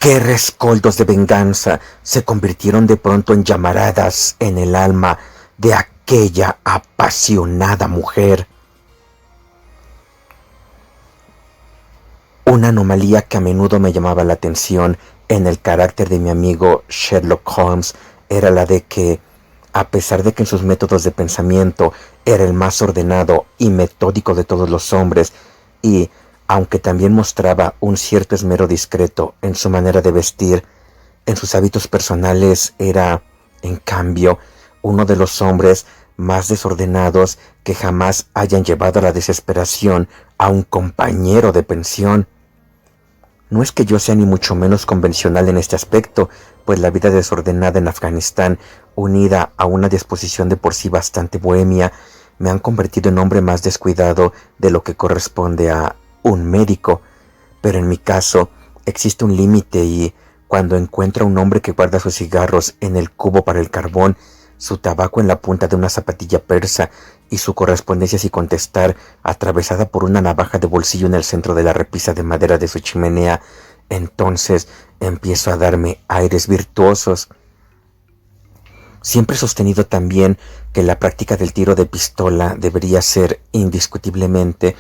qué rescoldos de venganza se convirtieron de pronto en llamaradas en el alma de aquella apasionada mujer. Una anomalía que a menudo me llamaba la atención en el carácter de mi amigo Sherlock Holmes era la de que, a pesar de que en sus métodos de pensamiento era el más ordenado y metódico de todos los hombres, y aunque también mostraba un cierto esmero discreto en su manera de vestir, en sus hábitos personales era, en cambio, uno de los hombres más desordenados que jamás hayan llevado a la desesperación a un compañero de pensión. No es que yo sea ni mucho menos convencional en este aspecto, pues la vida desordenada en Afganistán, unida a una disposición de por sí bastante bohemia, me han convertido en hombre más descuidado de lo que corresponde a un médico. Pero en mi caso existe un límite y cuando encuentro a un hombre que guarda sus cigarros en el cubo para el carbón, su tabaco en la punta de una zapatilla persa y su correspondencia sin contestar atravesada por una navaja de bolsillo en el centro de la repisa de madera de su chimenea, entonces empiezo a darme aires virtuosos. Siempre he sostenido también que la práctica del tiro de pistola debería ser indiscutiblemente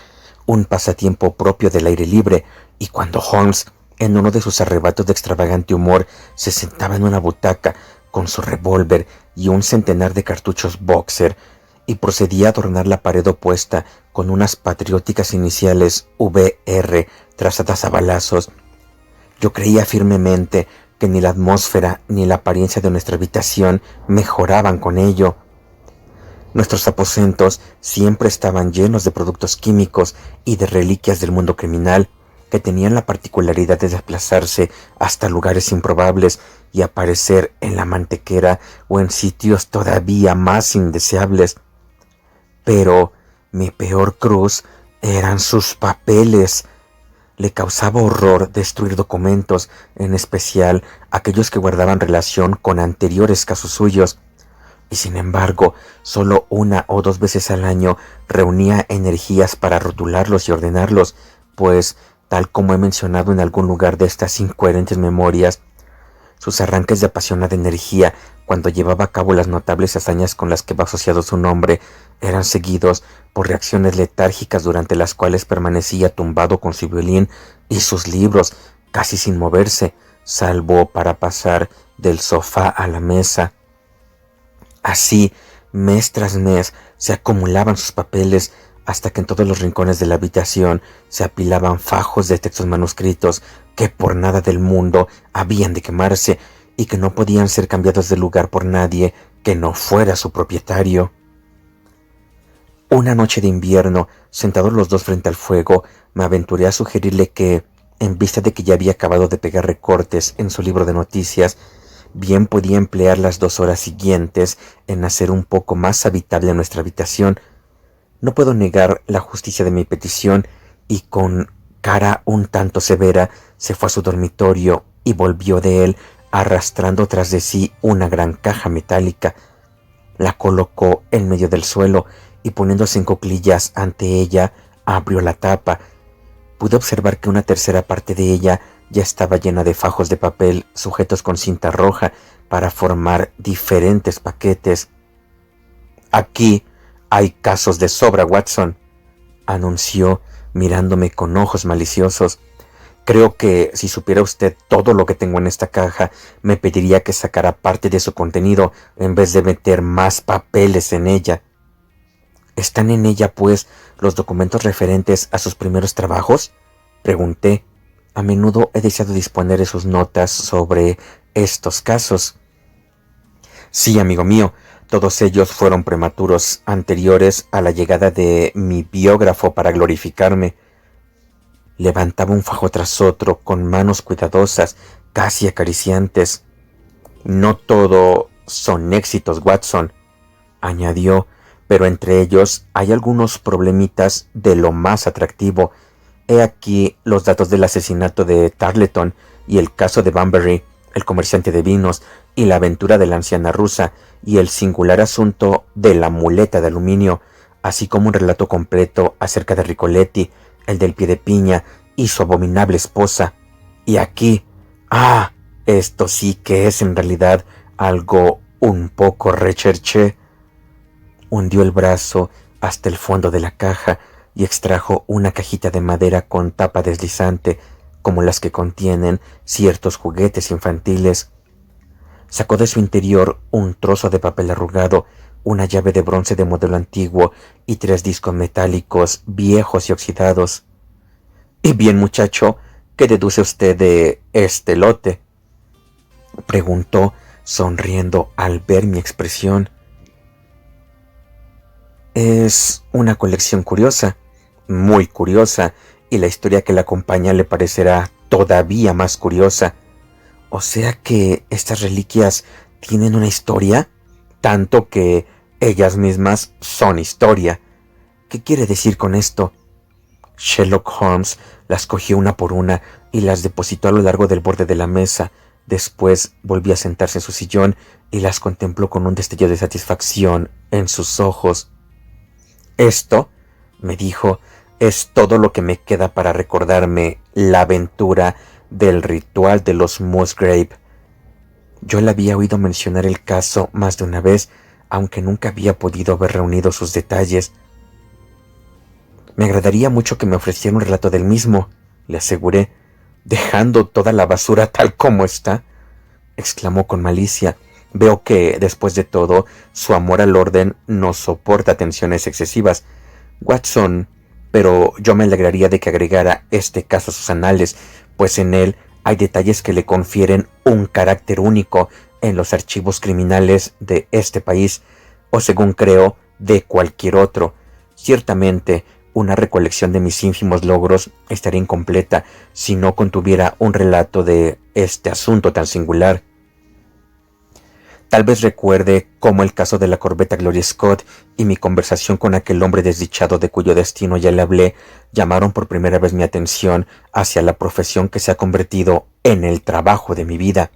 un pasatiempo propio del aire libre, y cuando Holmes, en uno de sus arrebatos de extravagante humor, se sentaba en una butaca con su revólver y un centenar de cartuchos Boxer y procedía a adornar la pared opuesta con unas patrióticas iniciales VR trazadas a balazos, yo creía firmemente que ni la atmósfera ni la apariencia de nuestra habitación mejoraban con ello. Nuestros aposentos siempre estaban llenos de productos químicos y de reliquias del mundo criminal que tenían la particularidad de desplazarse hasta lugares improbables y aparecer en la mantequera o en sitios todavía más indeseables. Pero mi peor cruz eran sus papeles. Le causaba horror destruir documentos, en especial aquellos que guardaban relación con anteriores casos suyos. Y sin embargo, solo 1 o 2 veces al año reunía energías para rotularlos y ordenarlos, pues, tal como he mencionado en algún lugar de estas incoherentes memorias, sus arranques de apasionada energía cuando llevaba a cabo las notables hazañas con las que va asociado su nombre eran seguidos por reacciones letárgicas durante las cuales permanecía tumbado con su violín y sus libros, casi sin moverse, salvo para pasar del sofá a la mesa. Así, mes tras mes, se acumulaban sus papeles hasta que en todos los rincones de la habitación se apilaban fajos de textos manuscritos que por nada del mundo habían de quemarse y que no podían ser cambiados de lugar por nadie que no fuera su propietario. Una noche de invierno, sentados los dos frente al fuego, me aventuré a sugerirle que, en vista de que ya había acabado de pegar recortes en su libro de noticias, bien podía emplear las 2 horas siguientes en hacer un poco más habitable nuestra habitación. No puedo negar la justicia de mi petición, y con cara un tanto severa se fue a su dormitorio y volvió de él arrastrando tras de sí una gran caja metálica. La colocó en medio del suelo y poniéndose en cuclillas ante ella, abrió la tapa. Pude observar que una tercera parte de ella ya estaba llena de fajos de papel sujetos con cinta roja para formar diferentes paquetes. «Aquí hay casos de sobra, Watson», anunció mirándome con ojos maliciosos. «Creo que si supiera usted todo lo que tengo en esta caja, me pediría que sacara parte de su contenido en vez de meter más papeles en ella». «¿Están en ella, pues, los documentos referentes a sus primeros trabajos?», pregunté. A menudo he deseado disponer de sus notas sobre estos casos. «Sí, amigo mío, todos ellos fueron prematuros, anteriores a la llegada de mi biógrafo para glorificarme». Levantaba un fajo tras otro con manos cuidadosas, casi acariciantes. «No todo son éxitos, Watson», añadió, «pero entre ellos hay algunos problemitas de lo más atractivo. He aquí los datos del asesinato de Tarleton y el caso de Bunbury, el comerciante de vinos, y la aventura de la anciana rusa, y el singular asunto de la muleta de aluminio, así como un relato completo acerca de Ricoletti, el del pie de piña y su abominable esposa. Y aquí Ah, esto sí que es en realidad algo un poco recherché. Hundió el brazo hasta el fondo de la caja y extrajo una cajita de madera con tapa deslizante, como las que contienen ciertos juguetes infantiles. Sacó de su interior un trozo de papel arrugado, una llave de bronce de modelo antiguo y 3 discos metálicos viejos y oxidados. «Y bien, muchacho, ¿qué deduce usted de este lote?», preguntó, sonriendo al ver mi expresión. «Es una colección curiosa, muy curiosa, y la historia que la acompaña le parecerá todavía más curiosa. O sea que estas reliquias tienen una historia, tanto que ellas mismas son historia. ¿Qué quiere decir con esto?». Sherlock Holmes las cogió una por una y las depositó a lo largo del borde de la mesa. Después volvió a sentarse en su sillón y las contempló con un destello de satisfacción en sus ojos. «Esto», me dijo, «es todo lo que me queda para recordarme la aventura del ritual de los Musgrave». Yo le había oído mencionar el caso más de una vez, aunque nunca había podido haber reunido sus detalles. «Me agradaría mucho que me ofreciera un relato del mismo», le aseguré. «Dejando toda la basura tal como está», exclamó con malicia. «Veo que, después de todo, su amor al orden no soporta tensiones excesivas, Watson, pero yo me alegraría de que agregara este caso a sus anales, pues en él hay detalles que le confieren un carácter único en los archivos criminales de este país, o según creo, de cualquier otro. Ciertamente, una recolección de mis ínfimos logros estaría incompleta si no contuviera un relato de este asunto tan singular. Tal vez recuerde cómo el caso de la corbeta Gloria Scott y mi conversación con aquel hombre desdichado de cuyo destino ya le hablé llamaron por primera vez mi atención hacia la profesión que se ha convertido en el trabajo de mi vida.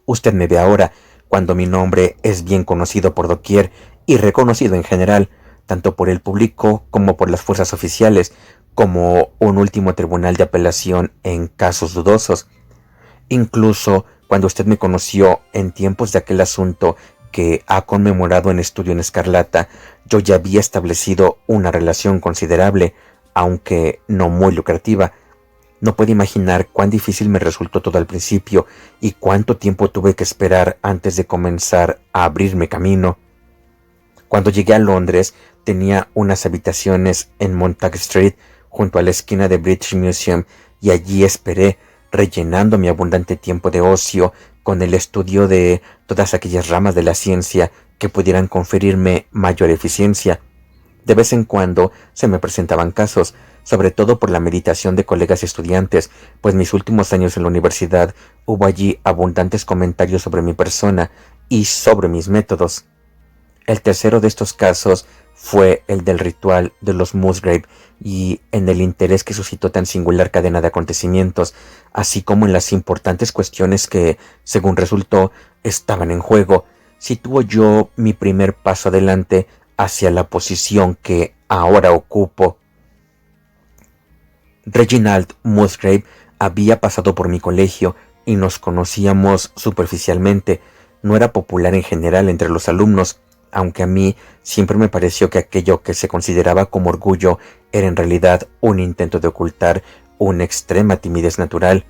Usted me ve ahora, cuando mi nombre es bien conocido por doquier y reconocido en general, tanto por el público como por las fuerzas oficiales, como un último tribunal de apelación en casos dudosos. Incluso cuando usted me conoció en tiempos de aquel asunto que ha conmemorado en Estudio en Escarlata, yo ya había establecido una relación considerable, aunque no muy lucrativa. No puede imaginar cuán difícil me resultó todo al principio y cuánto tiempo tuve que esperar antes de comenzar a abrirme camino. Cuando llegué a Londres, tenía unas habitaciones en Montague Street, junto a la esquina de British Museum, y allí esperé, rellenando mi abundante tiempo de ocio con el estudio de todas aquellas ramas de la ciencia que pudieran conferirme mayor eficiencia. De vez en cuando se me presentaban casos, sobre todo por la meditación de colegas estudiantes, pues mis últimos años en la universidad hubo allí abundantes comentarios sobre mi persona y sobre mis métodos. El tercero de estos casos fue el del ritual de los Musgrave, y en el interés que suscitó tan singular cadena de acontecimientos, así como en las importantes cuestiones que, según resultó, estaban en juego, sitúo yo mi primer paso adelante hacia la posición que ahora ocupo. Reginald Musgrave había pasado por mi colegio y nos conocíamos superficialmente. No era popular en general entre los alumnos, aunque a mí siempre me pareció que aquello que se consideraba como orgullo era en realidad un intento de ocultar una extrema timidez natural.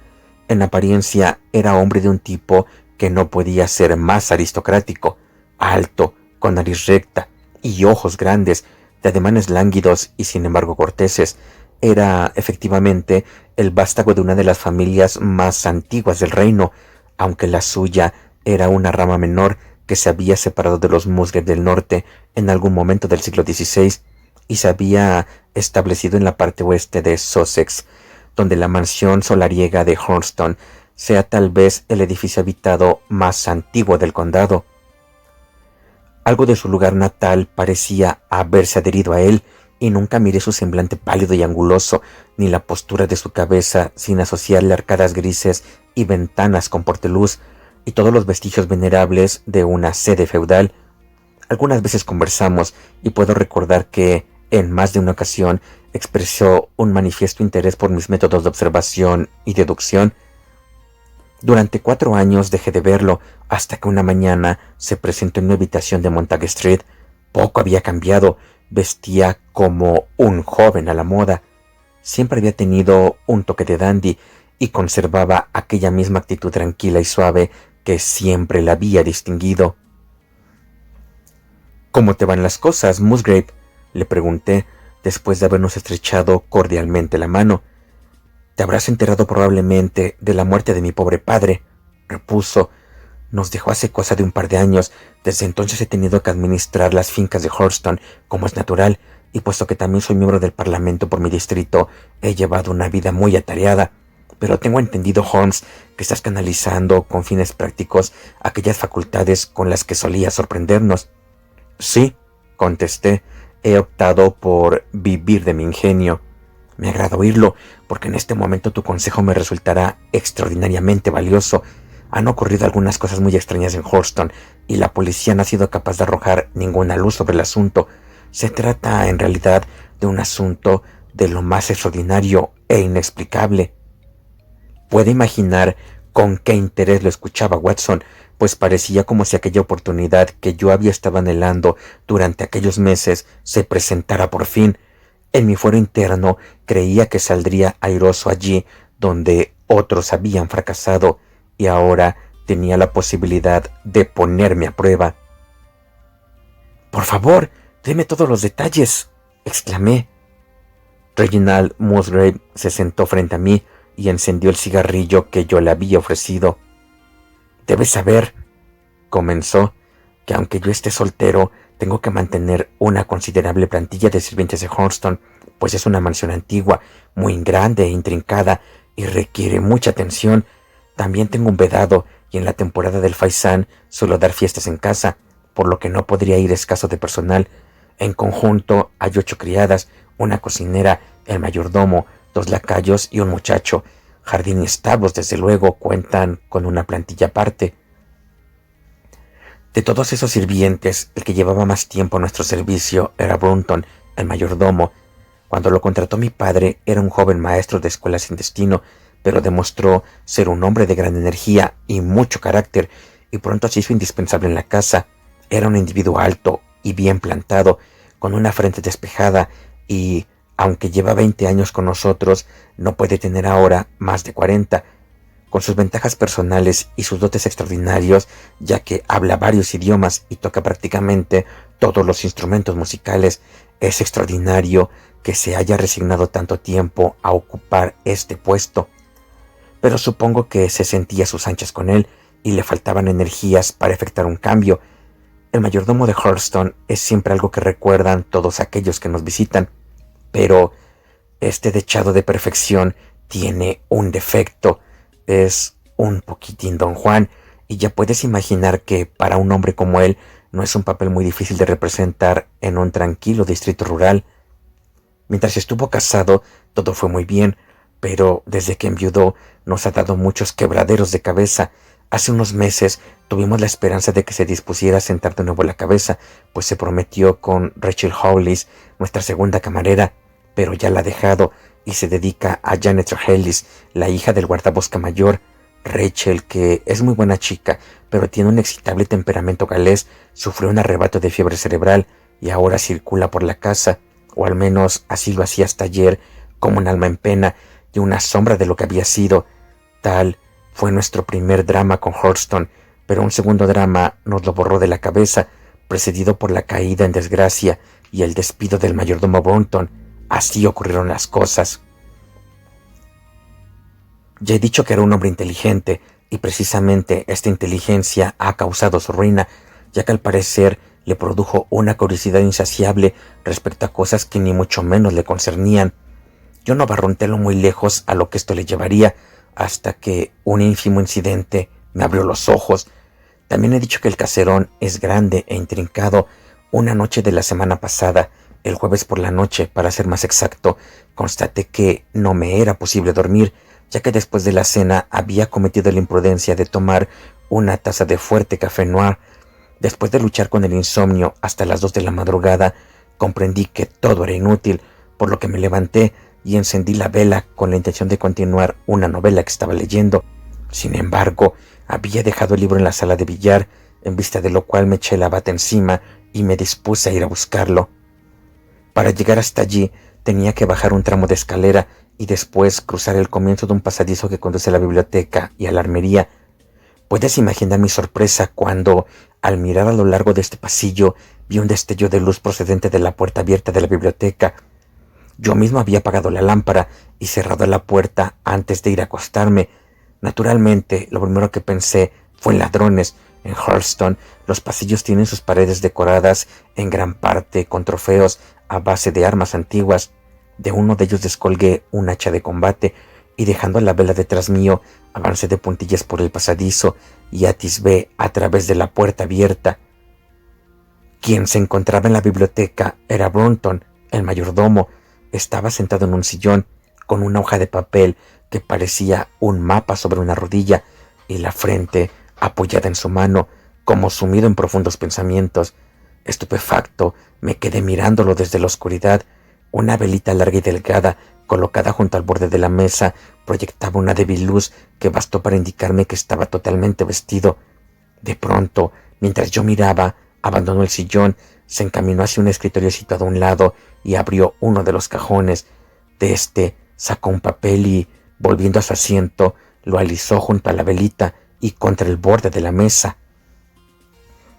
En apariencia era hombre de un tipo que no podía ser más aristocrático, alto, con nariz recta y ojos grandes, de ademanes lánguidos y sin embargo corteses. Era efectivamente el vástago de una de las familias más antiguas del reino, aunque la suya era una rama menor que se había separado de los Musgrave del norte en algún momento del siglo XVI y se había establecido en la parte oeste de Sussex, donde la mansión solariega de Hornston sea tal vez el edificio habitado más antiguo del condado. Algo de su lugar natal parecía haberse adherido a él, y nunca miré su semblante pálido y anguloso, ni la postura de su cabeza sin asociarle arcadas grises y ventanas con porteluz, y todos los vestigios venerables de una sede feudal. Algunas veces conversamos, y puedo recordar que, en más de una ocasión, expresó un manifiesto interés por mis métodos de observación y deducción. Durante 4 años dejé de verlo, hasta que una mañana se presentó en mi habitación de Montague Street. Poco había cambiado, vestía como un joven a la moda. Siempre había tenido un toque de dandy y conservaba aquella misma actitud tranquila y suave que siempre la había distinguido. «¿Cómo te van las cosas, Musgrave?», le pregunté, después de habernos estrechado cordialmente la mano. «Te habrás enterado probablemente de la muerte de mi pobre padre», repuso. «Nos dejó hace cosa de un par de años. Desde entonces he tenido que administrar las fincas de Hurlstone, como es natural, y puesto que también soy miembro del Parlamento por mi distrito, he llevado una vida muy atareada. Pero tengo entendido, Holmes, que estás canalizando con fines prácticos aquellas facultades con las que solías sorprendernos». «Sí», contesté, «he optado por vivir de mi ingenio». «Me agrada oírlo, porque en este momento tu consejo me resultará extraordinariamente valioso. Han ocurrido algunas cosas muy extrañas en Hurlstone, y la policía no ha sido capaz de arrojar ninguna luz sobre el asunto. Se trata, en realidad, de un asunto de lo más extraordinario e inexplicable». Puede imaginar con qué interés lo escuchaba Watson, pues parecía como si aquella oportunidad que yo había estado anhelando durante aquellos meses se presentara por fin. En mi fuero interno creía que saldría airoso allí donde otros habían fracasado, y ahora tenía la posibilidad de ponerme a prueba. «Por favor, dime todos los detalles», exclamé. Reginald Musgrave se sentó frente a mí y encendió el cigarrillo que yo le había ofrecido. «Debes saber», comenzó, «que aunque yo esté soltero, tengo que mantener una considerable plantilla de sirvientes de Hurlstone, pues es una mansión antigua, muy grande e intrincada, y requiere mucha atención. También tengo un vedado, y en la temporada del faisán suelo dar fiestas en casa, por lo que no podría ir escaso de personal. En conjunto hay 8 criadas, una cocinera, el mayordomo, 2 lacayos y un muchacho. Jardín y establos, desde luego, cuentan con una plantilla aparte. De todos esos sirvientes, el que llevaba más tiempo a nuestro servicio era Brunton, el mayordomo. Cuando lo contrató mi padre, era un joven maestro de escuela sin destino, pero demostró ser un hombre de gran energía y mucho carácter, y pronto se hizo indispensable en la casa. Era un individuo alto y bien plantado, con una frente despejada, y, aunque lleva 20 años con nosotros, no puede tener ahora más de 40. Con sus ventajas personales y sus dotes extraordinarios, ya que habla varios idiomas y toca prácticamente todos los instrumentos musicales, es extraordinario que se haya resignado tanto tiempo a ocupar este puesto. Pero supongo que se sentía a sus anchas con él y le faltaban energías para efectuar un cambio. El mayordomo de Hurlstone es siempre algo que recuerdan todos aquellos que nos visitan, pero este dechado de perfección tiene un defecto. Es un poquitín Don Juan, y ya puedes imaginar que para un hombre como él no es un papel muy difícil de representar en un tranquilo distrito rural. Mientras estuvo casado, todo fue muy bien, pero desde que enviudó nos ha dado muchos quebraderos de cabeza. Hace unos meses tuvimos la esperanza de que se dispusiera a sentar de nuevo la cabeza, pues se prometió con Rachel Hollis, nuestra segunda camarera, pero ya la ha dejado y se dedica a Janet Hollis, la hija del guardabosque mayor. Rachel, que es muy buena chica, pero tiene un excitable temperamento galés, sufrió un arrebato de fiebre cerebral y ahora circula por la casa, o al menos así lo hacía hasta ayer, como un alma en pena y una sombra de lo que había sido. Tal fue nuestro primer drama con Hurlstone, pero un segundo drama nos lo borró de la cabeza, precedido por la caída en desgracia y el despido del mayordomo Brunton. Así ocurrieron las cosas. Ya he dicho que era un hombre inteligente, y precisamente esta inteligencia ha causado su ruina, ya que al parecer le produjo una curiosidad insaciable respecto a cosas que ni mucho menos le concernían. Yo no barruntelo muy lejos a lo que esto le llevaría, hasta que un ínfimo incidente me abrió los ojos. También he dicho que el caserón es grande e intrincado. Una noche de la semana pasada, el jueves por la noche, para ser más exacto, constaté que no me era posible dormir, ya que después de la cena había cometido la imprudencia de tomar una taza de fuerte café noir. Después de luchar con el insomnio hasta las 2 de la madrugada, comprendí que todo era inútil, por lo que me levanté y encendí la vela con la intención de continuar una novela que estaba leyendo. Sin embargo, había dejado el libro en la sala de billar, en vista de lo cual me eché la bata encima y me dispuse a ir a buscarlo. Para llegar hasta allí tenía que bajar un tramo de escalera y después cruzar el comienzo de un pasadizo que conduce a la biblioteca y a la armería. Puedes imaginar mi sorpresa cuando, al mirar a lo largo de este pasillo, vi un destello de luz procedente de la puerta abierta de la biblioteca. Yo mismo había apagado la lámpara y cerrado la puerta antes de ir a acostarme. Naturalmente, lo primero que pensé fue en ladrones. En Hurlstone, los pasillos tienen sus paredes decoradas en gran parte con trofeos a base de armas antiguas. De uno de ellos descolgué un hacha de combate y, dejando la vela detrás mío, avancé de puntillas por el pasadizo y atisbé a través de la puerta abierta. Quien se encontraba en la biblioteca era Brunton, el mayordomo. Estaba sentado en un sillón, con una hoja de papel que parecía un mapa sobre una rodilla y la frente apoyada en su mano, como sumido en profundos pensamientos. Estupefacto, me quedé mirándolo desde la oscuridad. Una velita larga y delgada, colocada junto al borde de la mesa, proyectaba una débil luz que bastó para indicarme que estaba totalmente vestido. De pronto, mientras yo miraba, abandonó el sillón, se encaminó hacia un escritorio situado a un lado y abrió uno de los cajones. De este sacó un papel y, volviendo a su asiento, lo alisó junto a la velita y contra el borde de la mesa.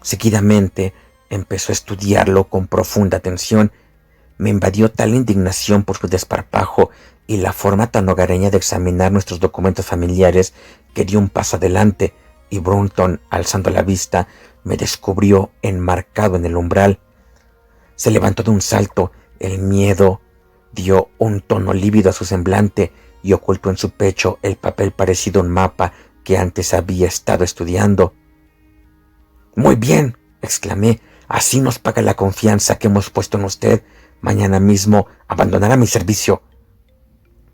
Seguidamente empezó a estudiarlo con profunda atención. Me invadió tal indignación por su desparpajo y la forma tan hogareña de examinar nuestros documentos familiares que di un paso adelante, y Brunton, alzando la vista, me descubrió enmarcado en el umbral. Se levantó de un salto, el miedo dio un tono lívido a su semblante y ocultó en su pecho el papel parecido a un mapa que antes había estado estudiando. «Muy bien», exclamé, «así nos paga la confianza que hemos puesto en usted. Mañana mismo abandonará mi servicio».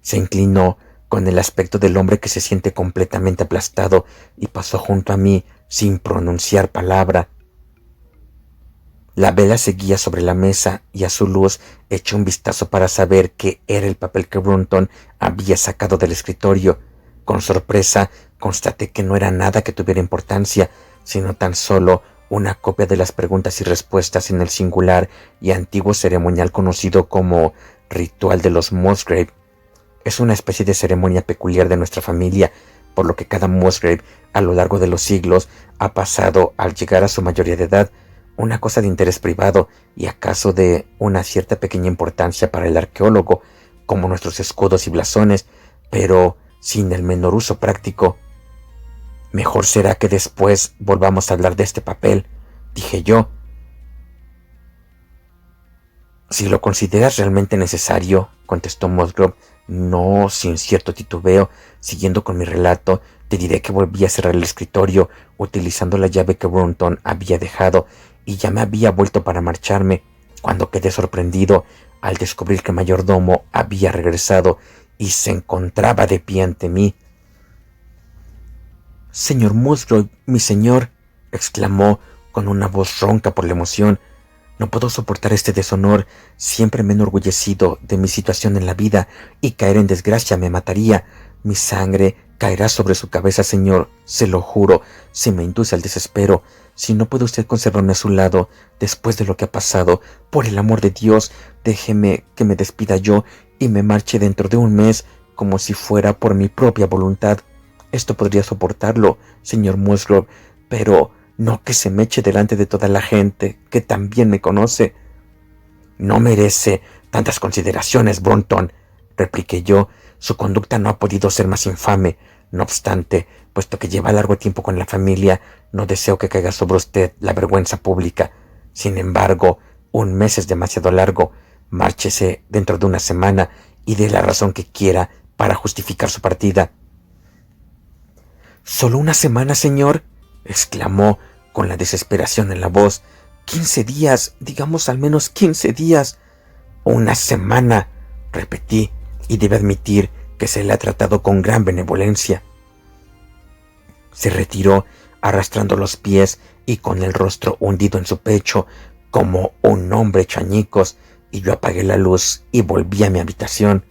Se inclinó con el aspecto del hombre que se siente completamente aplastado y pasó junto a mí sin pronunciar palabra. La vela seguía sobre la mesa y a su luz eché un vistazo para saber qué era el papel que Brunton había sacado del escritorio. Con sorpresa constaté que no era nada que tuviera importancia, sino tan solo una copia de las preguntas y respuestas en el singular y antiguo ceremonial conocido como Ritual de los Musgrave. Es una especie de ceremonia peculiar de nuestra familia, por lo que cada Musgrave a lo largo de los siglos ha pasado, al llegar a su mayoría de edad, una cosa de interés privado y acaso de una cierta pequeña importancia para el arqueólogo, como nuestros escudos y blasones, pero sin el menor uso práctico. «Mejor será que después volvamos a hablar de este papel», dije yo. «Si lo consideras realmente necesario», contestó Musgrove, no sin cierto titubeo. Siguiendo con mi relato, te diré que volví a cerrar el escritorio utilizando la llave que Brunton había dejado y ya me había vuelto para marcharme, cuando quedé sorprendido al descubrir que el mayordomo había regresado y se encontraba de pie ante mí. «Señor Musgrove, mi señor», exclamó con una voz ronca por la emoción, «no puedo soportar este deshonor. Siempre me he enorgullecido de mi situación en la vida y caer en desgracia me mataría. Mi sangre caerá sobre su cabeza, señor, se lo juro, si me induce al desespero. Si no puede usted conservarme a su lado después de lo que ha pasado, por el amor de Dios, déjeme que me despida yo y me marche dentro de un mes, como si fuera por mi propia voluntad. Esto podría soportarlo, señor Musgrove, pero no que se me eche delante de toda la gente que también me conoce». «No merece tantas consideraciones, Brunton», repliqué yo. «Su conducta no ha podido ser más infame. No obstante, puesto que lleva largo tiempo con la familia, no deseo que caiga sobre usted la vergüenza pública. Sin embargo, un mes es demasiado largo. Márchese dentro de una semana y dé la razón que quiera para justificar su partida». «¿Solo una semana, señor?», exclamó con la desesperación en la voz. «15 días, digamos al menos 15 días. «Una semana», repetí, y debe admitir que se le ha tratado con gran benevolencia. Se retiró arrastrando los pies y con el rostro hundido en su pecho como un hombre hecho añicos, y yo apagué la luz y volví a mi habitación.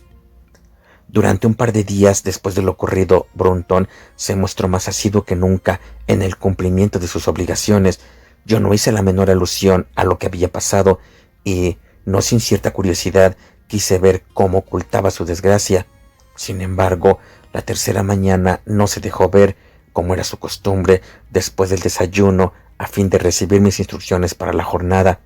Durante un par de días después de lo ocurrido, Brunton se mostró más asiduo que nunca en el cumplimiento de sus obligaciones. Yo no hice la menor alusión a lo que había pasado y, no sin cierta curiosidad, quise ver cómo ocultaba su desgracia. Sin embargo, la tercera mañana no se dejó ver, como era su costumbre, después del desayuno, a fin de recibir mis instrucciones para la jornada.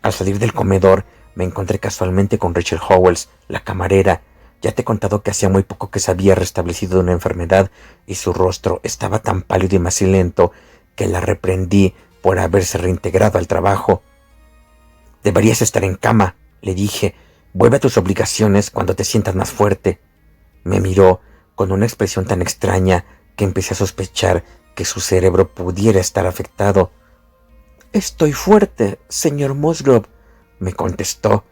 Al salir del comedor, me encontré casualmente con Rachel Howells, la camarera. Ya te he contado que hacía muy poco que se había restablecido de una enfermedad y su rostro estaba tan pálido y macilento que la reprendí por haberse reintegrado al trabajo. «Deberías estar en cama», le dije. «Vuelve a tus obligaciones cuando te sientas más fuerte». Me miró con una expresión tan extraña que empecé a sospechar que su cerebro pudiera estar afectado. «Estoy fuerte, señor Musgrove», me contestó.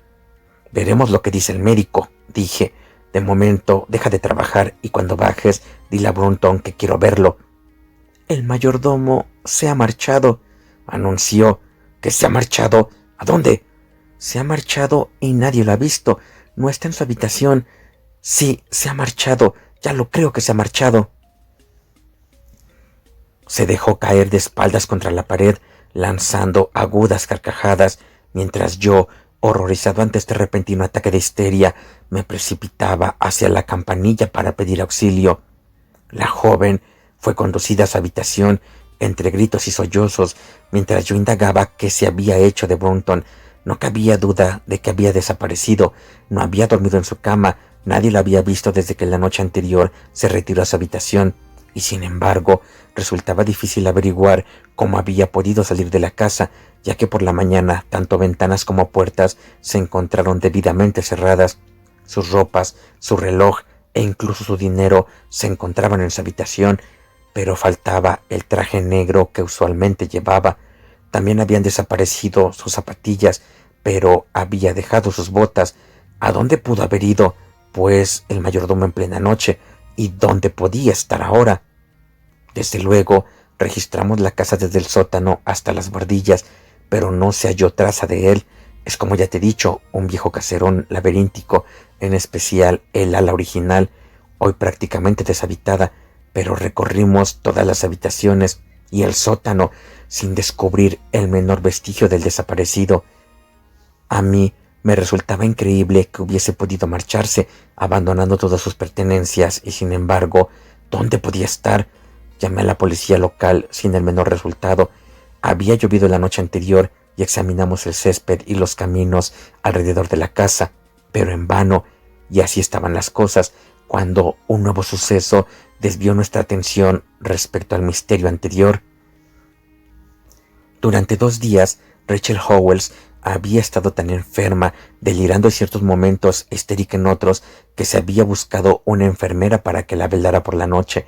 «Veremos lo que dice el médico», dije. «De momento, deja de trabajar y cuando bajes, dile a Brunton que quiero verlo». «El mayordomo se ha marchado», anunció. «¿Que se ha marchado? ¿A dónde?» «Se ha marchado y nadie lo ha visto. No está en su habitación». «Sí, se ha marchado. Ya lo creo que se ha marchado». Se dejó caer de espaldas contra la pared, lanzando agudas carcajadas, mientras yo, horrorizado ante este repentino ataque de histeria, me precipitaba hacia la campanilla para pedir auxilio. La joven fue conducida a su habitación entre gritos y sollozos, mientras yo indagaba qué se había hecho de Brunton. No cabía duda de que había desaparecido. No había dormido en su cama. Nadie lo había visto desde que la noche anterior se retiró a su habitación. Y sin embargo, resultaba difícil averiguar cómo había podido salir de la casa, ya que por la mañana tanto ventanas como puertas se encontraron debidamente cerradas. Sus ropas, su reloj e incluso su dinero se encontraban en su habitación, pero faltaba el traje negro que usualmente llevaba. También habían desaparecido sus zapatillas, pero había dejado sus botas. ¿A dónde pudo haber ido, pues, el mayordomo en plena noche? ¿Y dónde podía estar ahora? Desde luego, registramos la casa desde el sótano hasta las buhardillas, pero no se halló traza de él. Es, como ya te he dicho, un viejo caserón laberíntico, en especial el ala original, hoy prácticamente deshabitada, pero recorrimos todas las habitaciones y el sótano sin descubrir el menor vestigio del desaparecido. A mí me resultaba increíble que hubiese podido marcharse, abandonando todas sus pertenencias, y sin embargo, ¿dónde podía estar? Llamé a la policía local sin el menor resultado. Había llovido la noche anterior y examinamos el césped y los caminos alrededor de la casa, pero en vano, y así estaban las cosas, cuando un nuevo suceso desvió nuestra atención respecto al misterio anterior. Durante 2 días, Rachel Howells había estado tan enferma, delirando en ciertos momentos, histérica en otros, que se había buscado una enfermera para que la velara por la noche.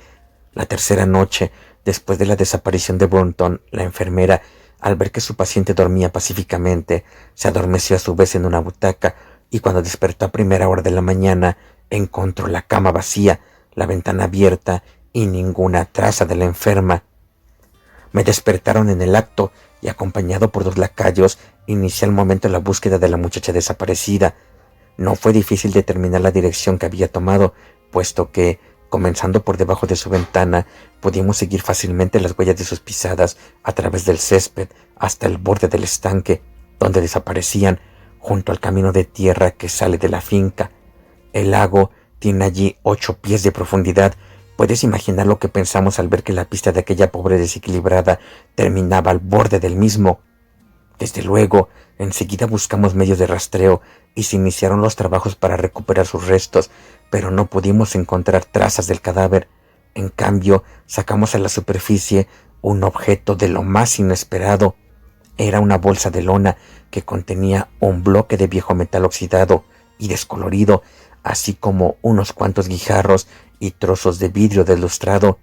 La tercera noche, después de la desaparición de Brunton, la enfermera, al ver que su paciente dormía pacíficamente, se adormeció a su vez en una butaca, y cuando despertó a primera hora de la mañana, encontró la cama vacía, la ventana abierta y ninguna traza de la enferma. Me despertaron en el acto y, acompañado por 2 lacayos, inicié al momento la búsqueda de la muchacha desaparecida. No fue difícil determinar la dirección que había tomado, puesto que, comenzando por debajo de su ventana, pudimos seguir fácilmente las huellas de sus pisadas a través del césped hasta el borde del estanque, donde desaparecían, junto al camino de tierra que sale de la finca. El lago tiene allí 8 pies de profundidad. Puedes imaginar lo que pensamos al ver que la pista de aquella pobre desequilibrada terminaba al borde del mismo. Desde luego, enseguida buscamos medios de rastreo y se iniciaron los trabajos para recuperar sus restos, pero no pudimos encontrar trazas del cadáver. En cambio, sacamos a la superficie un objeto de lo más inesperado. Era una bolsa de lona que contenía un bloque de viejo metal oxidado y descolorido, así como unos cuantos guijarros y trozos de vidrio deslustrado.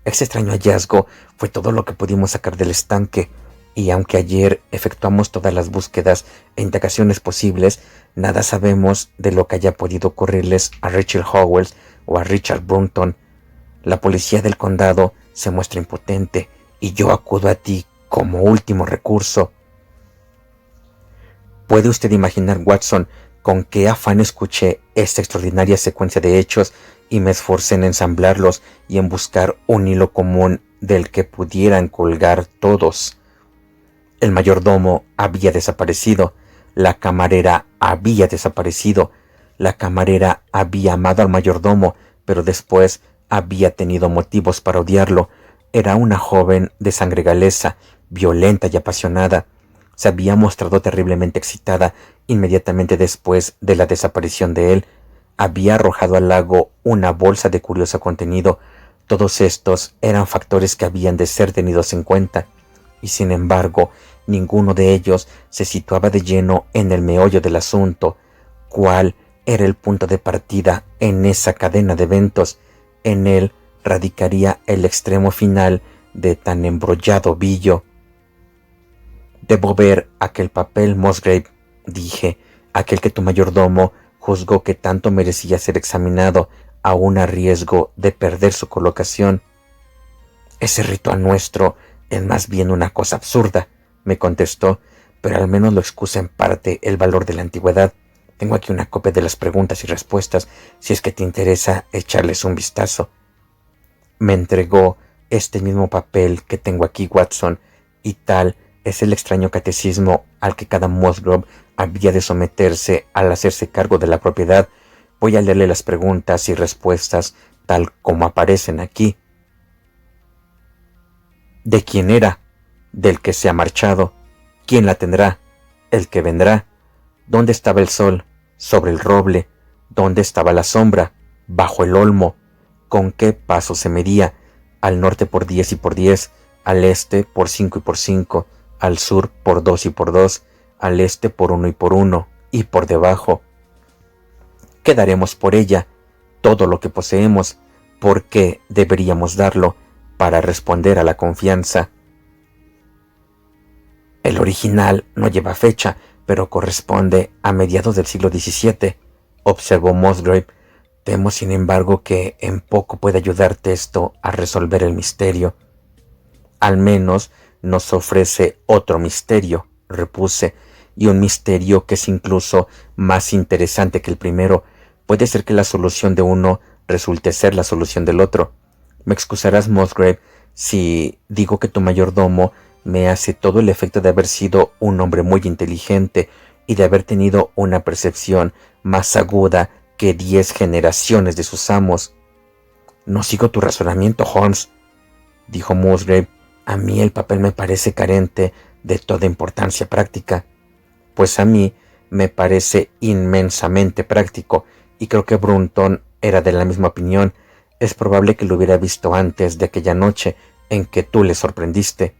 Este extraño hallazgo fue todo lo que pudimos sacar del estanque, y aunque ayer efectuamos todas las búsquedas e indagaciones posibles, nada sabemos de lo que haya podido ocurrirles a Rachel Howells o a Richard Brunton. La policía del condado se muestra impotente y yo acudo a ti como último recurso. Puede usted imaginar, Watson, Con qué afán escuché esta extraordinaria secuencia de hechos y me esforcé en ensamblarlos y en buscar un hilo común del que pudieran colgar todos. El mayordomo había desaparecido, la camarera había desaparecido, la camarera había amado al mayordomo, pero después había tenido motivos para odiarlo. Era una joven de sangre galesa, violenta y apasionada. Se había mostrado terriblemente excitada inmediatamente después de la desaparición de él. Había arrojado al lago una bolsa de curioso contenido. Todos estos eran factores que habían de ser tenidos en cuenta, y sin embargo, ninguno de ellos se situaba de lleno en el meollo del asunto. ¿Cuál era el punto de partida en esa cadena de eventos? En él radicaría el extremo final de tan embrollado billo. Debo ver aquel papel, Musgrave, dije, aquel que tu mayordomo juzgó que tanto merecía ser examinado, aun a riesgo de perder su colocación. Ese ritual nuestro es más bien una cosa absurda, me contestó, pero al menos lo excusa en parte el valor de la antigüedad. Tengo aquí una copia de las preguntas y respuestas, si es que te interesa echarles un vistazo. Me entregó este mismo papel que tengo aquí, Watson, y tal es el extraño catecismo al que cada Musgrove había de someterse al hacerse cargo de la propiedad. Voy a leerle las preguntas y respuestas tal como aparecen aquí. ¿De quién era? Del que se ha marchado. ¿Quién la tendrá? El que vendrá. ¿Dónde estaba el sol? Sobre el roble. ¿Dónde estaba la sombra? Bajo el olmo. ¿Con qué paso se medía? Al norte por 10 y por 10, al este por 5 y por 5, al sur por 2 y por 2, al este por 1 y por 1, y por debajo. ¿Qué daremos por ella? Todo lo que poseemos. ¿Por qué deberíamos darlo? Para responder a la confianza. El original no lleva fecha, pero corresponde a mediados del siglo XVII, observó Musgrave. Temo, sin embargo, que en poco puede ayudarte esto a resolver el misterio. Al menos nos ofrece otro misterio, repuse, y un misterio que es incluso más interesante que el primero. Puede ser que la solución de uno resulte ser la solución del otro. Me excusarás, Musgrave, si digo que tu mayordomo me hace todo el efecto de haber sido un hombre muy inteligente y de haber tenido una percepción más aguda que 10 generaciones de sus amos. No sigo tu razonamiento, Holmes, dijo Musgrave. A mí el papel me parece carente de toda importancia práctica. Pues a mí me parece inmensamente práctico, y creo que Brunton era de la misma opinión. Es probable que lo hubiera visto antes de aquella noche en que tú le sorprendiste.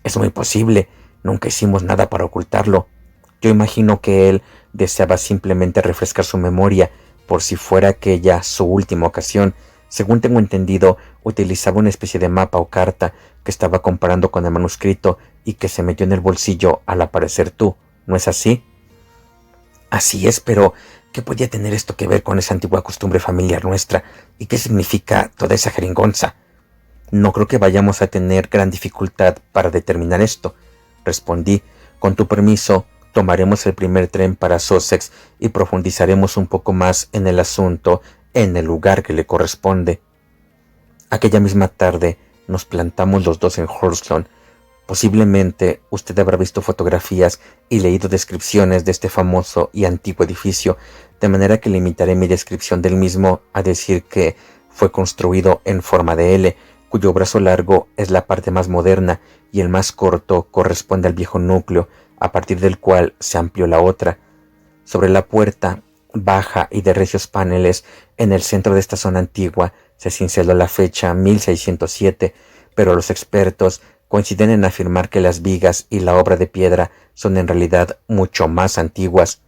Es muy posible, nunca hicimos nada para ocultarlo. Yo imagino que él deseaba simplemente refrescar su memoria por si fuera aquella su última ocasión. Según tengo entendido, utilizaba una especie de mapa o carta que estaba comparando con el manuscrito y que se metió en el bolsillo al aparecer tú, ¿no es así? Así es, pero ¿qué podía tener esto que ver con esa antigua costumbre familiar nuestra? ¿Y qué significa toda esa jeringonza? No creo que vayamos a tener gran dificultad para determinar esto, respondí. Con tu permiso, tomaremos el primer tren para Sussex y profundizaremos un poco más en el asunto en el lugar que le corresponde. Aquella misma tarde nos plantamos los dos en Hurstone. Posiblemente usted habrá visto fotografías y leído descripciones de este famoso y antiguo edificio, de manera que limitaré mi descripción del mismo a decir que fue construido en forma de L, cuyo brazo largo es la parte más moderna y el más corto corresponde al viejo núcleo, a partir del cual se amplió la otra. Sobre la puerta, baja y de recios paneles, en el centro de esta zona antigua, se cinceló la fecha 1607, pero los expertos coinciden en afirmar que las vigas y la obra de piedra son en realidad mucho más antiguas.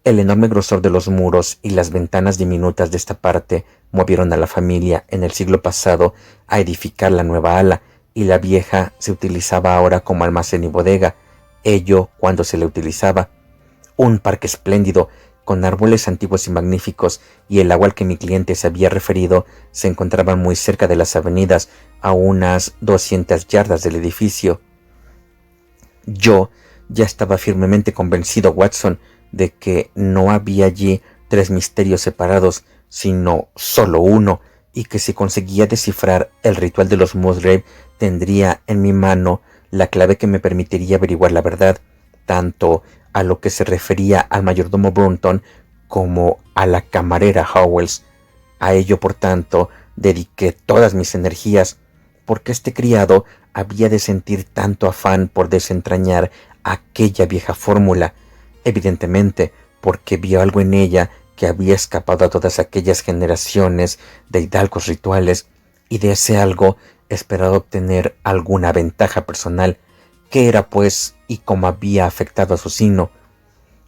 El enorme grosor de los muros y las ventanas diminutas de esta parte movieron a la familia en el siglo pasado a edificar la nueva ala, y la vieja se utilizaba ahora como almacén y bodega, ello cuando se le utilizaba. Un parque espléndido, con árboles antiguos y magníficos, y el agua al que mi cliente se había referido se encontraba muy cerca de las avenidas, a unas 200 yardas del edificio. Yo ya estaba firmemente convencido, Watson, de que no había allí 3 misterios separados, sino solo uno, y que si conseguía descifrar el ritual de los Musgrave, tendría en mi mano la clave que me permitiría averiguar la verdad, tanto a lo que se refería al mayordomo Brunton como a la camarera Howells. A ello, por tanto, dediqué todas mis energías, porque este criado había de sentir tanto afán por desentrañar aquella vieja fórmula, evidentemente porque vio algo en ella que había escapado a todas aquellas generaciones de hidalgos rituales, y de ese algo esperaba obtener alguna ventaja personal. ¿Qué era, pues, y cómo había afectado a su sino?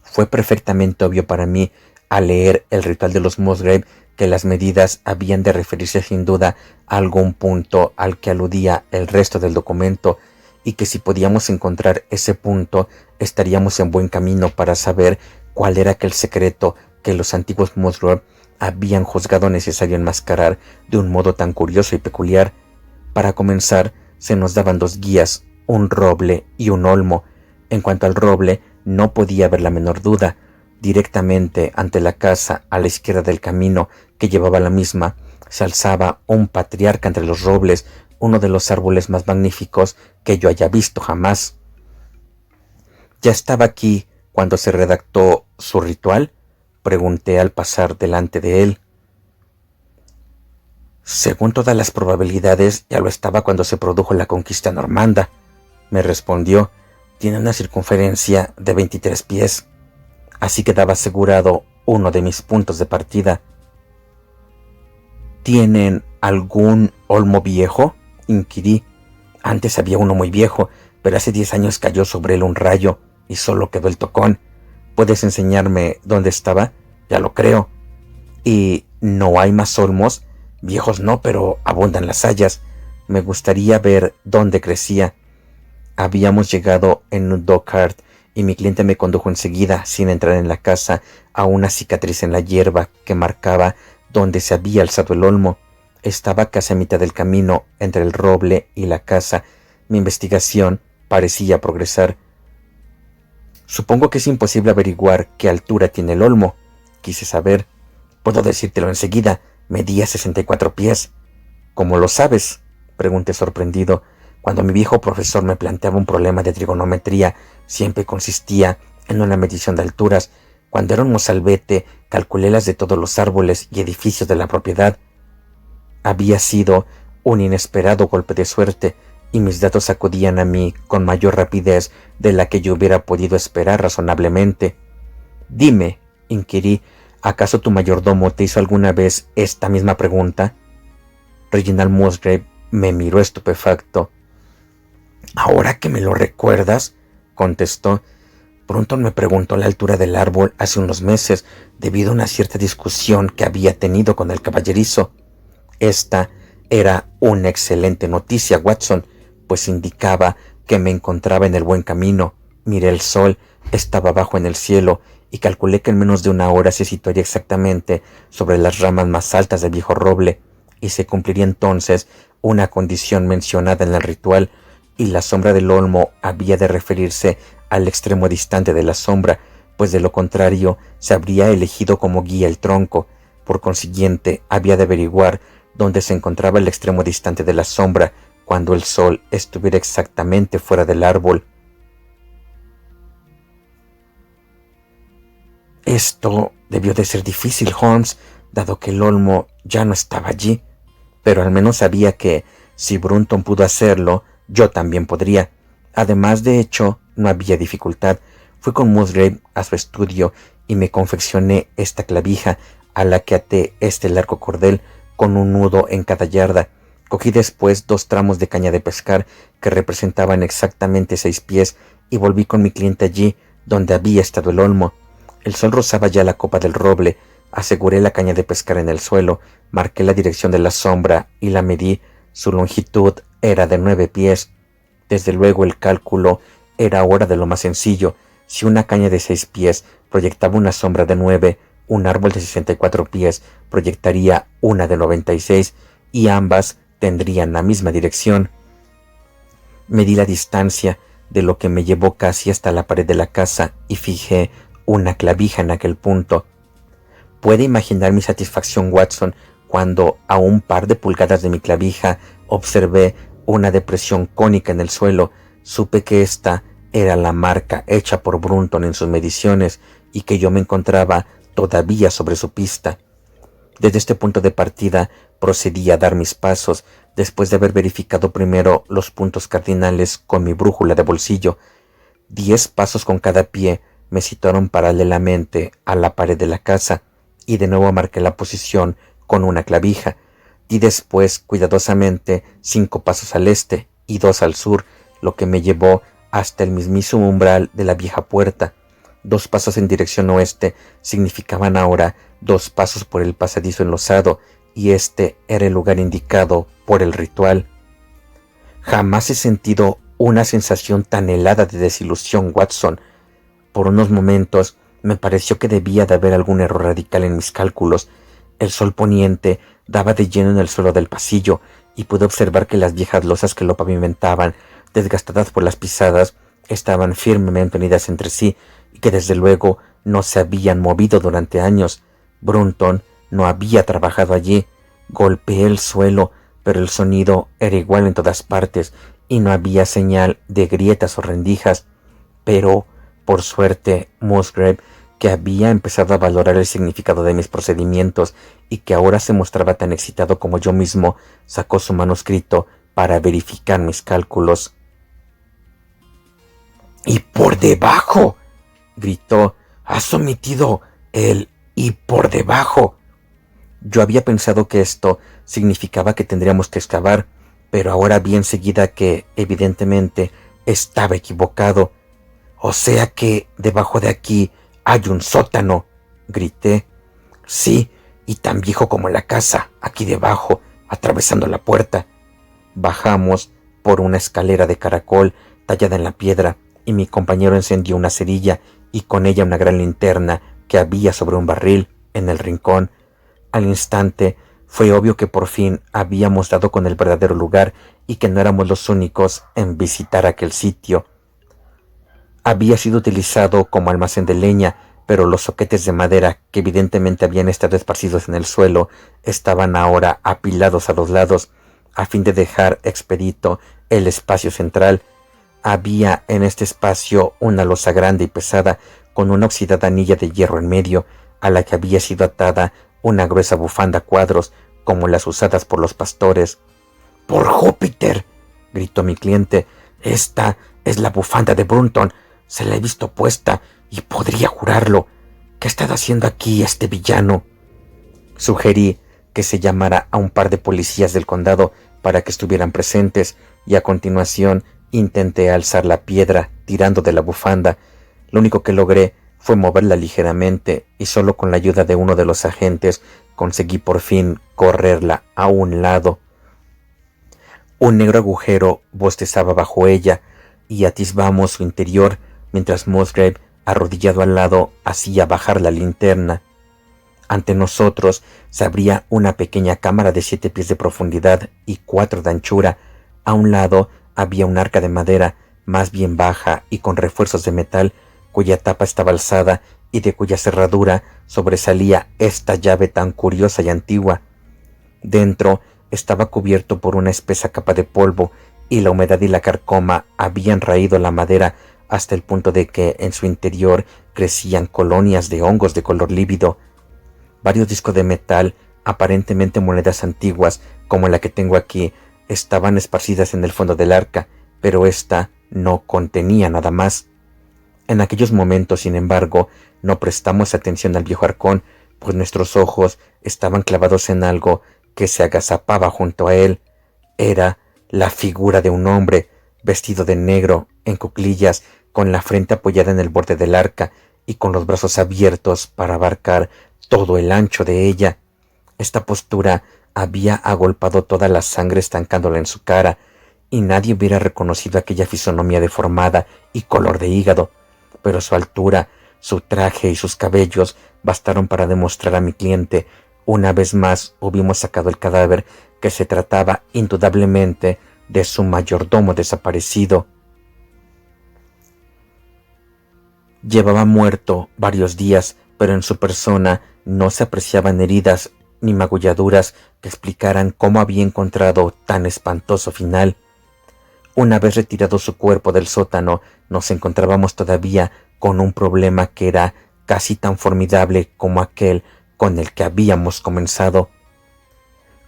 Fue perfectamente obvio para mí, al leer el ritual de los Musgrave, que las medidas habían de referirse sin duda a algún punto al que aludía el resto del documento, y que si podíamos encontrar ese punto, estaríamos en buen camino para saber cuál era aquel secreto que los antiguos Musgrave habían juzgado necesario enmascarar de un modo tan curioso y peculiar. Para comenzar, se nos daban 2 guías, un roble y un olmo. En cuanto al roble, no podía haber la menor duda. Directamente ante la casa, a la izquierda del camino que llevaba a la misma, se alzaba un patriarca entre los robles, uno de los árboles más magníficos que yo haya visto jamás. ¿Ya estaba aquí cuando se redactó su ritual?, pregunté al pasar delante de él. Según todas las probabilidades, ya lo estaba cuando se produjo la conquista normanda, me respondió. Tiene una circunferencia de 23 pies, así quedaba asegurado uno de mis puntos de partida. ¿Tienen algún olmo viejo?, inquirí. Antes había uno muy viejo, pero hace 10 años cayó sobre él un rayo y solo quedó el tocón. ¿Puedes enseñarme dónde estaba? Ya lo creo. ¿Y no hay más olmos? Viejos no, pero abundan las hayas. Me gustaría ver dónde crecía. Habíamos llegado en un dogcart y mi cliente me condujo enseguida, sin entrar en la casa, a una cicatriz en la hierba que marcaba donde se había alzado el olmo. Estaba casi a mitad del camino entre el roble y la casa. Mi investigación parecía progresar. Supongo que es imposible averiguar qué altura tiene el olmo, quise saber. Puedo decírtelo enseguida, medía 64 pies. ¿Cómo lo sabes?, pregunté sorprendido. Cuando mi viejo profesor me planteaba un problema de trigonometría, siempre consistía en una medición de alturas. Cuando era un mozalbete, calculé las de todos los árboles y edificios de la propiedad. Había sido un inesperado golpe de suerte, y mis datos acudían a mí con mayor rapidez de la que yo hubiera podido esperar razonablemente. Dime, inquirí, ¿acaso tu mayordomo te hizo alguna vez esta misma pregunta? Reginald Musgrave me miró estupefacto. Ahora que me lo recuerdas, contestó, Brunton me preguntó la altura del árbol hace unos meses debido a una cierta discusión que había tenido con el caballerizo. Esta era una excelente noticia, Watson, pues indicaba que me encontraba en el buen camino. Miré el sol, estaba bajo en el cielo, y calculé que en menos de una hora se situaría exactamente sobre las ramas más altas del viejo roble, y se cumpliría entonces una condición mencionada en el ritual, y la sombra del olmo había de referirse al extremo distante de la sombra, pues de lo contrario se habría elegido como guía el tronco. Por consiguiente, había de averiguar dónde se encontraba el extremo distante de la sombra cuando el sol estuviera exactamente fuera del árbol. Esto debió de ser difícil, Holmes, dado que el olmo ya no estaba allí, pero al menos sabía que, si Brunton pudo hacerlo, yo también podría. Además, de hecho, no había dificultad. Fui con Musgrave a su estudio y me confeccioné esta clavija, a la que até este largo cordel con un nudo en cada yarda. Cogí después 2 tramos de caña de pescar que representaban exactamente 6 pies y volví con mi cliente allí donde había estado el olmo. El sol rozaba ya la copa del roble. Aseguré la caña de pescar en el suelo, marqué la dirección de la sombra y la medí. Su longitud era de 9 pies. Desde luego el cálculo era ahora de lo más sencillo. Si una caña de 6 pies proyectaba una sombra de 9, un árbol de 64 pies proyectaría una de 96, y ambas tendrían la misma dirección. Medí la distancia, de lo que me llevó casi hasta la pared de la casa, y fijé una clavija en aquel punto. Puede imaginar mi satisfacción, Watson, cuando a un par de pulgadas de mi clavija observé una depresión cónica en el suelo. Supe que esta era la marca hecha por Brunton en sus mediciones y que yo me encontraba todavía sobre su pista. Desde este punto de partida procedí a dar mis pasos, después de haber verificado primero los puntos cardinales con mi brújula de bolsillo. 10 pasos con cada pie me situaron paralelamente a la pared de la casa, y de nuevo marqué la posición con una clavija. Di después cuidadosamente 5 pasos al este y 2 al sur, lo que me llevó hasta el mismísimo umbral de la vieja puerta. 2 pasos en dirección oeste significaban ahora 2 pasos por el pasadizo enlosado, y este era el lugar indicado por el ritual. Jamás he sentido una sensación tan helada de desilusión, Watson. Por unos momentos me pareció que debía de haber algún error radical en mis cálculos. El sol poniente daba de lleno en el suelo del pasillo, y pude observar que las viejas losas que lo pavimentaban, desgastadas por las pisadas, estaban firmemente unidas entre sí, y que desde luego no se habían movido durante años. Brunton no había trabajado allí. Golpeé el suelo, pero el sonido era igual en todas partes, y no había señal de grietas o rendijas. Pero, por suerte, Musgrave, que había empezado a valorar el significado de mis procedimientos y que ahora se mostraba tan excitado como yo mismo, sacó su manuscrito para verificar mis cálculos. ¡Y por debajo!, gritó. «Has omitido el y por debajo». Yo había pensado que esto significaba que tendríamos que excavar, pero ahora vi enseguida que, evidentemente, estaba equivocado. «O sea que debajo de aquí hay un sótano», grité. «Sí, y tan viejo como la casa, aquí debajo, atravesando la puerta». Bajamos por una escalera de caracol tallada en la piedra, y mi compañero encendió una cerilla y con ella una gran linterna que había sobre un barril en el rincón. Al instante fue obvio que por fin habíamos dado con el verdadero lugar y que no éramos los únicos en visitar aquel sitio. Había sido utilizado como almacén de leña, pero los soquetes de madera, que evidentemente habían estado esparcidos en el suelo, estaban ahora apilados a los lados, a fin de dejar expedito el espacio central. Había en este espacio una losa grande y pesada, con una oxidada anilla de hierro en medio, a la que había sido atada una gruesa bufanda a cuadros, como las usadas por los pastores. «¡Por Júpiter!», gritó mi cliente. «Esta es la bufanda de Brunton. Se la he visto puesta y podría jurarlo. ¿Qué ha estado haciendo aquí este villano?». Sugerí que se llamara a un par de policías del condado para que estuvieran presentes, y a continuación intenté alzar la piedra tirando de la bufanda. Lo único que logré fue moverla ligeramente, y solo con la ayuda de uno de los agentes conseguí por fin correrla a un lado. Un negro agujero bostezaba bajo ella, y atisbamos su interior mientras Musgrave, arrodillado al lado, hacía bajar la linterna. Ante nosotros se abría una pequeña cámara de 7 pies de profundidad y 4 de anchura. A un lado había un arca de madera, más bien baja y con refuerzos de metal, cuya tapa estaba alzada y de cuya cerradura sobresalía esta llave tan curiosa y antigua. Dentro estaba cubierto por una espesa capa de polvo, y la humedad y la carcoma habían raído la madera hasta el punto de que en su interior crecían colonias de hongos de color lívido. Varios discos de metal, aparentemente monedas antiguas, como la que tengo aquí, estaban esparcidas en el fondo del arca, pero ésta no contenía nada más. En aquellos momentos, sin embargo, no prestamos atención al viejo arcón, pues nuestros ojos estaban clavados en algo que se agazapaba junto a él. Era la figura de un hombre, vestido de negro, en cuclillas, con la frente apoyada en el borde del arca y con los brazos abiertos para abarcar todo el ancho de ella. Esta postura había agolpado toda la sangre estancándola en su cara, y nadie hubiera reconocido aquella fisonomía deformada y color de hígado, pero su altura, su traje y sus cabellos bastaron para demostrar a mi cliente, una vez más hubimos sacado el cadáver, que se trataba indudablemente de su mayordomo desaparecido. Llevaba muerto varios días, pero en su persona no se apreciaban heridas ni magulladuras que explicaran cómo había encontrado tan espantoso final. Una vez retirado su cuerpo del sótano, nos encontrábamos todavía con un problema que era casi tan formidable como aquel con el que habíamos comenzado.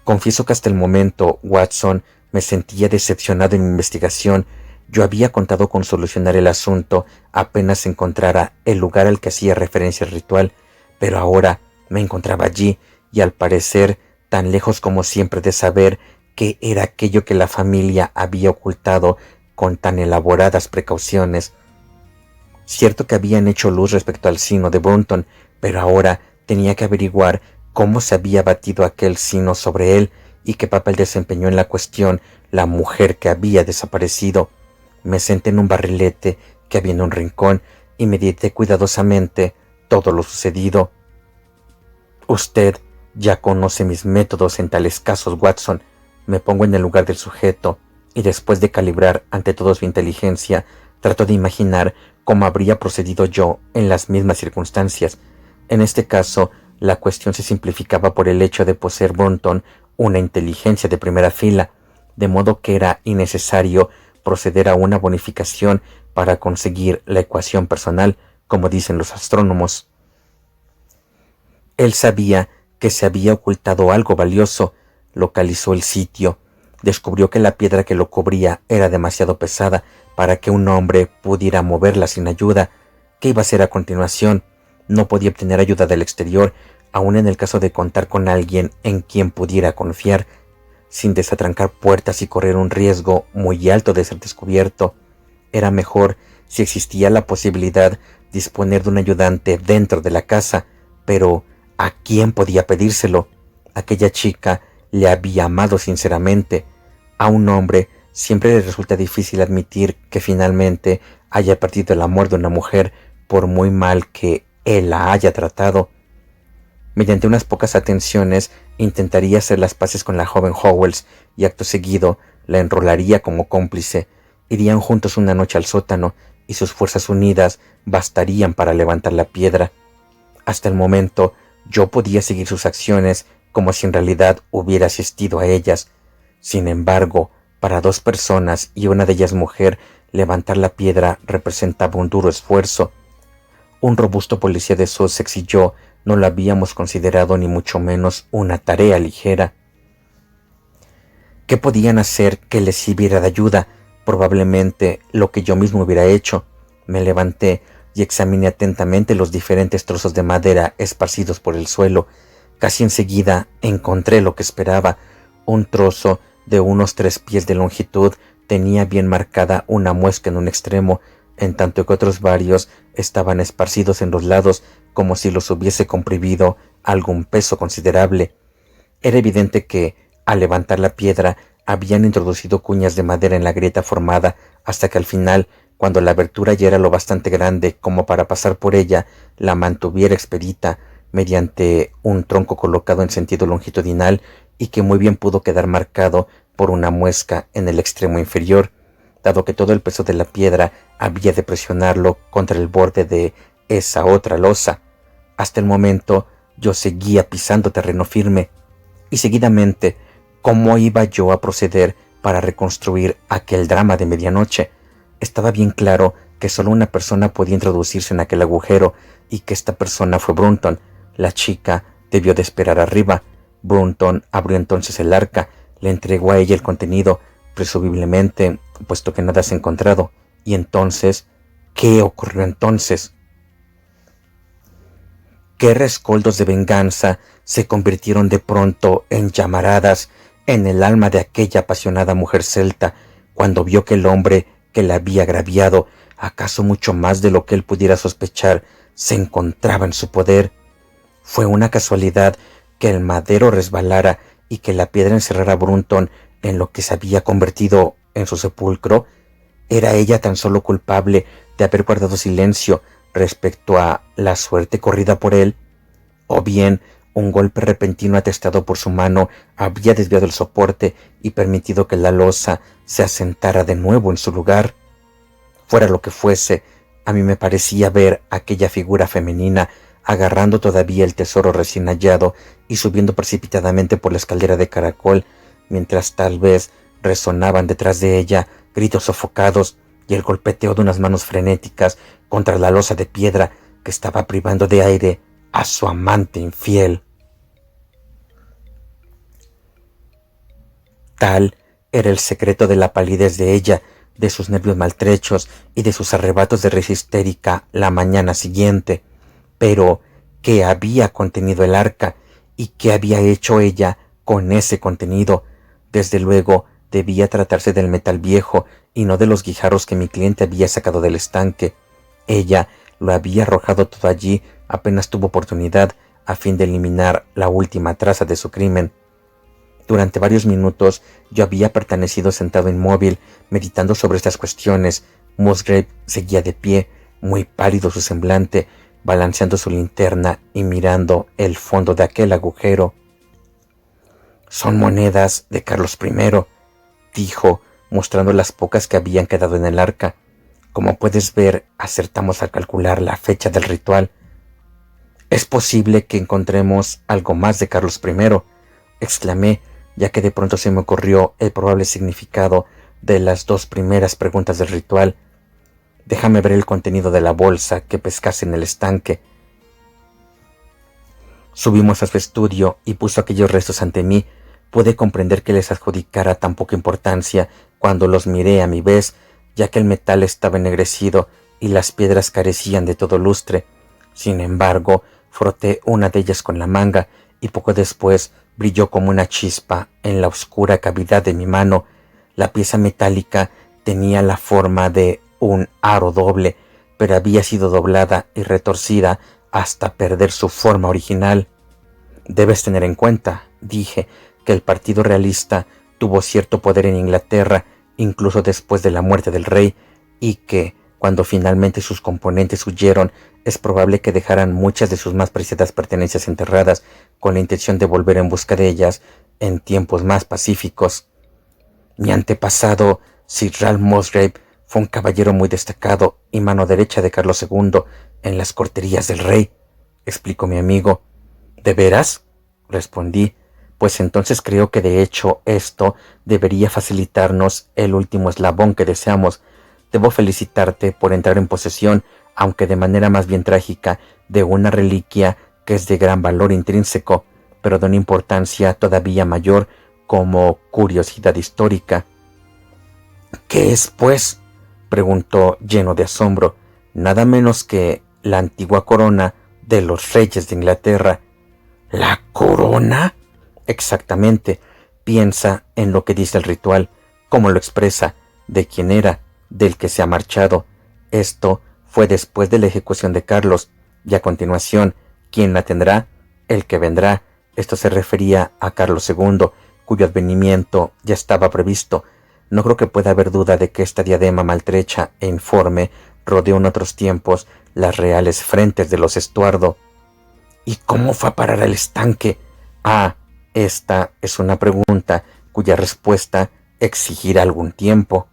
Confieso que hasta el momento, Watson, me sentía decepcionado en mi investigación. Yo había contado con solucionar el asunto apenas encontrara el lugar al que hacía referencia el ritual, pero ahora me encontraba allí y al parecer tan lejos como siempre de saber qué era aquello que la familia había ocultado con tan elaboradas precauciones. Cierto que habían hecho luz respecto al sino de Brunton, pero ahora tenía que averiguar cómo se había batido aquel sino sobre él y qué papel desempeñó en la cuestión la mujer que había desaparecido. Me senté en un barrilete que había en un rincón y medité cuidadosamente todo lo sucedido. Usted ya conoce mis métodos en tales casos, Watson. Me pongo en el lugar del sujeto y después de calibrar ante todo su inteligencia, trato de imaginar cómo habría procedido yo en las mismas circunstancias. En este caso, la cuestión se simplificaba por el hecho de poseer Brunton una inteligencia de primera fila, de modo que era innecesario proceder a una bonificación para conseguir la ecuación personal, como dicen los astrónomos. Él sabía que se había ocultado algo valioso, localizó el sitio, descubrió que la piedra que lo cubría era demasiado pesada para que un hombre pudiera moverla sin ayuda. ¿Qué iba a hacer a continuación? No podía obtener ayuda del exterior, aun en el caso de contar con alguien en quien pudiera confiar, sin desatrancar puertas y correr un riesgo muy alto de ser descubierto. Era mejor, si existía la posibilidad, disponer de un ayudante dentro de la casa, pero ¿a quién podía pedírselo? Aquella chica le había amado sinceramente. A un hombre siempre le resulta difícil admitir que finalmente haya perdido el amor de una mujer, por muy mal que él la haya tratado. Mediante unas pocas atenciones intentaría hacer las paces con la joven Howells y acto seguido la enrolaría como cómplice. Irían juntos una noche al sótano y sus fuerzas unidas bastarían para levantar la piedra. Hasta el momento yo podía seguir sus acciones como si en realidad hubiera asistido a ellas. Sin embargo, para dos personas y una de ellas mujer, levantar la piedra representaba un duro esfuerzo. Un robusto policía de Sussex y yo no lo habíamos considerado ni mucho menos una tarea ligera. ¿Qué podían hacer que les sirviera de ayuda? Probablemente lo que yo mismo hubiera hecho. Me levanté y examiné atentamente los diferentes trozos de madera esparcidos por el suelo. Casi enseguida encontré lo que esperaba. Un trozo de unos 3 pies de longitud tenía bien marcada una muesca en un extremo, en tanto que otros varios estaban esparcidos en los lados como si los hubiese comprimido algún peso considerable. Era evidente que, al levantar la piedra, habían introducido cuñas de madera en la grieta formada hasta que al final, cuando la abertura ya era lo bastante grande como para pasar por ella, la mantuviera expedita mediante un tronco colocado en sentido longitudinal y que muy bien pudo quedar marcado por una muesca en el extremo inferior, dado que todo el peso de la piedra había de presionarlo contra el borde de esa otra losa. Hasta el momento yo seguía pisando terreno firme, y seguidamente, ¿cómo iba yo a proceder para reconstruir aquel drama de medianoche? Estaba bien claro que solo una persona podía introducirse en aquel agujero, y que esta persona fue Brunton. La chica debió de esperar arriba. Brunton abrió entonces el arca, le entregó a ella el contenido, presumiblemente, puesto que nada se ha encontrado. Y entonces, ¿qué ocurrió entonces? ¿Qué rescoldos de venganza se convirtieron de pronto en llamaradas en el alma de aquella apasionada mujer celta cuando vio que el hombre que la había agraviado, acaso mucho más de lo que él pudiera sospechar, se encontraba en su poder? Fue una casualidad que el madero resbalara y que la piedra encerrara a Brunton en lo que se había convertido en su sepulcro. ¿Era ella tan solo culpable de haber guardado silencio respecto a la suerte corrida por él? ¿O bien un golpe repentino atestado por su mano había desviado el soporte y permitido que la losa se asentara de nuevo en su lugar? Fuera lo que fuese, A mí me parecía ver aquella figura femenina agarrando todavía el tesoro recién hallado y subiendo precipitadamente por la escalera de caracol, mientras tal vez resonaban detrás de ella gritos sofocados y el golpeteo de unas manos frenéticas contra la losa de piedra que estaba privando de aire a su amante infiel. Tal era el secreto de la palidez de ella, de sus nervios maltrechos y de sus arrebatos de risa histérica la mañana siguiente. Pero, ¿qué había contenido el arca? ¿Y qué había hecho ella con ese contenido? Desde luego, debía tratarse del metal viejo y no de los guijarros que mi cliente había sacado del estanque. Ella lo había arrojado todo allí apenas tuvo oportunidad, a fin de eliminar la última traza de su crimen. Durante varios minutos yo había permanecido sentado inmóvil, meditando sobre estas cuestiones. Musgrave seguía de pie, muy pálido su semblante, balanceando su linterna y mirando el fondo de aquel agujero. «Son monedas de Carlos I», dijo, mostrando las pocas que habían quedado en el arca. «Como puedes ver, acertamos al calcular la fecha del ritual. Es posible que encontremos algo más de Carlos I», exclamé, ya que de pronto se me ocurrió el probable significado de las dos primeras preguntas del ritual. «Déjame ver el contenido de la bolsa que pescaste en el estanque». Subimos a su estudio y puso aquellos restos ante mí. Pude comprender que les adjudicara tan poca importancia cuando los miré a mi vez, ya que el metal estaba ennegrecido y las piedras carecían de todo lustre. Sin embargo, froté una de ellas con la manga y poco después brilló como una chispa en la oscura cavidad de mi mano. La pieza metálica tenía la forma de un aro doble, pero había sido doblada y retorcida hasta perder su forma original. «Debes tener en cuenta», dije, «que el Partido Realista tuvo cierto poder en Inglaterra, incluso después de la muerte del rey, y que, cuando finalmente sus componentes huyeron, es probable que dejaran muchas de sus más preciadas pertenencias enterradas, con la intención de volver en busca de ellas en tiempos más pacíficos. Mi antepasado, Sir Ralph Musgrave, fue un caballero muy destacado y mano derecha de Carlos II en las corterías del rey», explicó mi amigo. «¿De veras?», respondí. «Pues entonces creo que de hecho esto debería facilitarnos el último eslabón que deseamos. Debo felicitarte por entrar en posesión, aunque de manera más bien trágica, de una reliquia que es de gran valor intrínseco, pero de una importancia todavía mayor como curiosidad histórica». «¿Qué es, pues?», preguntó lleno de asombro. «Nada menos que la antigua corona de los reyes de Inglaterra». «¿La corona?». «Exactamente. Piensa en lo que dice el ritual, cómo lo expresa, de quién era, del que se ha marchado. Esto fue después de la ejecución de Carlos, y a continuación, ¿quién la tendrá? El que vendrá». Esto se refería a Carlos II, cuyo advenimiento ya estaba previsto. No creo que pueda haber duda de que esta diadema maltrecha e informe rodeó en otros tiempos las reales frentes de los Estuardo. «¿Y cómo fue a parar al estanque?». «Ah, esta es una pregunta cuya respuesta exigirá algún tiempo»,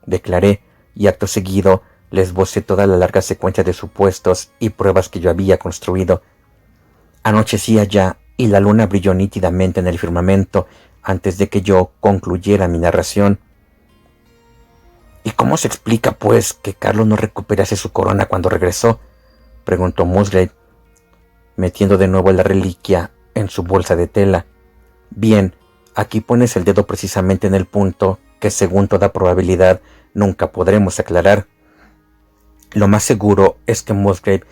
declaré, y acto seguido les esbocé toda la larga secuencia de supuestos y pruebas que yo había construido. Anochecía ya y la luna brilló nítidamente en el firmamento antes de que yo concluyera mi narración. «¿Y cómo se explica, pues, que Carlos no recuperase su corona cuando regresó?», preguntó Musgrave, metiendo de nuevo la reliquia en su bolsa de tela. «Bien, aquí pones el dedo precisamente en el punto que, según toda probabilidad, nunca podremos aclarar. Lo más seguro es que Musgrave,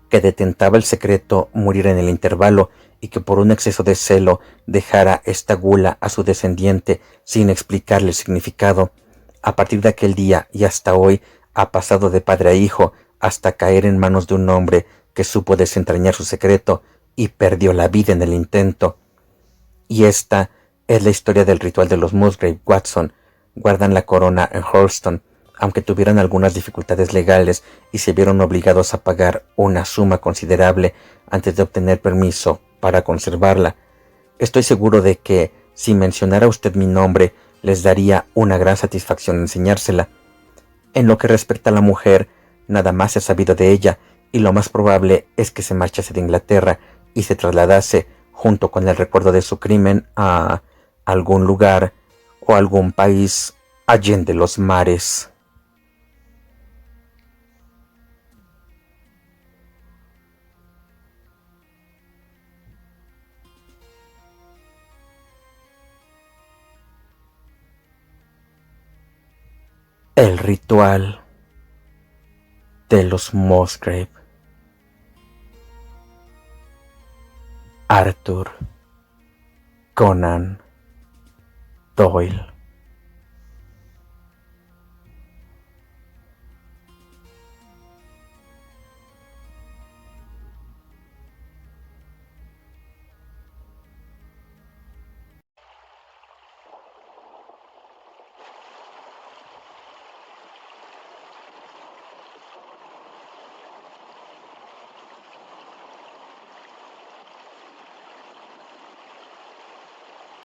que detentaba el secreto, muriera en el intervalo y que por un exceso de celo dejara esta gula a su descendiente sin explicarle el significado. A partir de aquel día y hasta hoy ha pasado de padre a hijo hasta caer en manos de un hombre que supo desentrañar su secreto y perdió la vida en el intento. Y esta es la historia del ritual de los Musgrave, Watson. Guardan la corona en Hurlstone, aunque tuvieron algunas dificultades legales y se vieron obligados a pagar una suma considerable antes de obtener permiso para conservarla. Estoy seguro de que, si mencionara usted mi nombre, les daría una gran satisfacción enseñársela. En lo que respecta a la mujer, Nada más se ha sabido de ella, y lo más probable es que se marchase de Inglaterra y se trasladase, junto con el recuerdo de su crimen, a algún lugar o algún país allende los mares. El ritual de los Musgrave. Arthur Conan Doyle.